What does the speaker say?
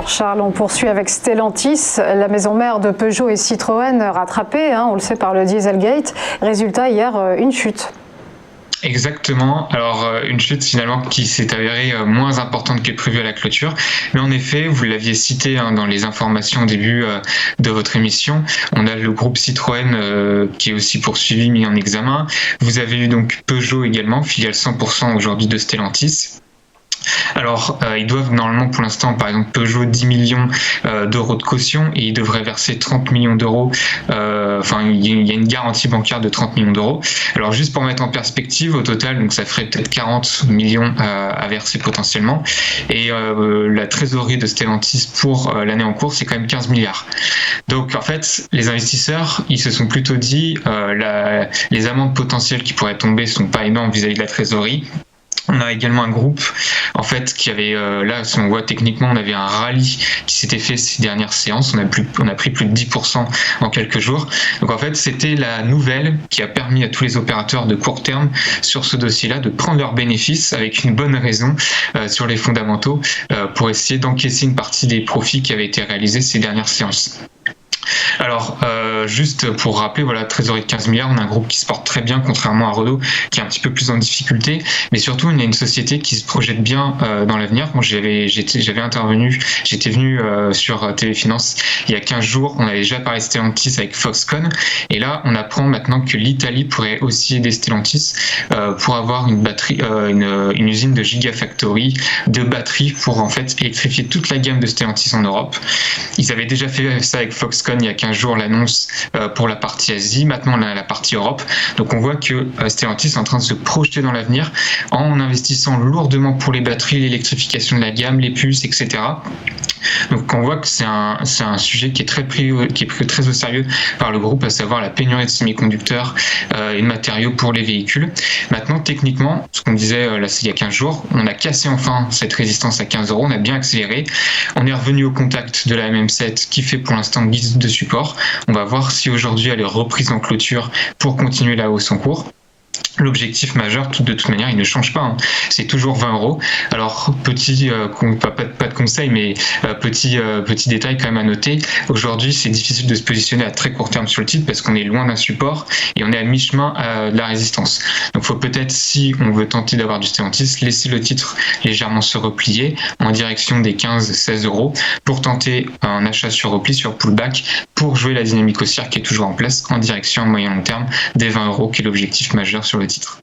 Alors Charles, on poursuit avec Stellantis, la maison mère de Peugeot et Citroën rattrapée, on le sait, par le Dieselgate. Résultat, hier, une chute. Exactement. Alors une chute finalement qui s'est avérée moins importante que prévu à la clôture. Mais en effet, vous l'aviez cité dans les informations au début de votre émission, on a le groupe Citroën qui est aussi poursuivi, mis en examen. Vous avez eu donc Peugeot également, filiale 100% aujourd'hui de Stellantis. Alors, ils doivent normalement pour l'instant, par exemple Peugeot, 10 millions d'euros de caution et ils devraient verser 30 millions d'euros. Il y a une garantie bancaire de 30 millions d'euros. Alors, juste pour mettre en perspective, au total, donc ça ferait peut-être 40 millions à verser potentiellement. Et la trésorerie de Stellantis pour l'année en cours, c'est quand même 15 milliards. Donc, en fait, les investisseurs, ils se sont plutôt dit les amendes potentielles qui pourraient tomber sont pas énormes vis-à-vis de la trésorerie. On a également un groupe, en fait, qui avait, là, si on voit techniquement, on avait un rallye qui s'était fait ces dernières séances. On a pris plus de 10% en quelques jours. Donc, en fait, c'était la nouvelle qui a permis à tous les opérateurs de court terme sur ce dossier-là de prendre leurs bénéfices avec une bonne raison sur les fondamentaux pour essayer d'encaisser une partie des profits qui avaient été réalisés ces dernières séances. Alors, juste pour rappeler, voilà, trésorerie de 15 milliards, on a un groupe qui se porte très bien, contrairement à Renault, qui est un petit peu plus en difficulté, mais surtout, on a une société qui se projette bien dans l'avenir. Moi, j'étais venu sur TV Finance il y a 15 jours, on avait déjà parlé de Stellantis avec Foxconn, et là, on apprend maintenant que l'Italie pourrait aussi aider Stellantis pour avoir une batterie, une usine de Gigafactory de batteries pour en fait électrifier toute la gamme de Stellantis en Europe. Ils avaient déjà fait ça avec Foxconn il y a 15 jours, l'annonce pour la partie Asie, maintenant on a la partie Europe. Donc on voit que Stellantis est en train de se projeter dans l'avenir en investissant lourdement pour les batteries, l'électrification de la gamme, les puces, etc. Donc on voit que c'est un sujet qui est pris très au sérieux par le groupe, à savoir la pénurie de semi-conducteurs et de matériaux pour les véhicules. Maintenant, techniquement, ce qu'on disait là, il y a 15 jours, on a cassé enfin cette résistance à 15 euros, on a bien accéléré, on est revenu au contact de la MM7 qui fait pour l'instant guise de support. On va voir si aujourd'hui elle est reprise en clôture pour continuer la hausse en cours. L'objectif majeur, de toute manière, il ne change pas. C'est toujours 20 euros. Alors, pas de conseil, mais petit détail quand même à noter. Aujourd'hui, c'est difficile de se positionner à très court terme sur le titre parce qu'on est loin d'un support et on est à mi-chemin de la résistance. Donc, il faut peut-être, si on veut tenter d'avoir du Stellantis, laisser le titre légèrement se replier en direction des 15-16 euros pour tenter un achat sur repli, sur pullback, pour jouer la dynamique haussière qui est toujours en place en direction à moyen long terme des 20 euros qui est l'objectif majeur sur le titre.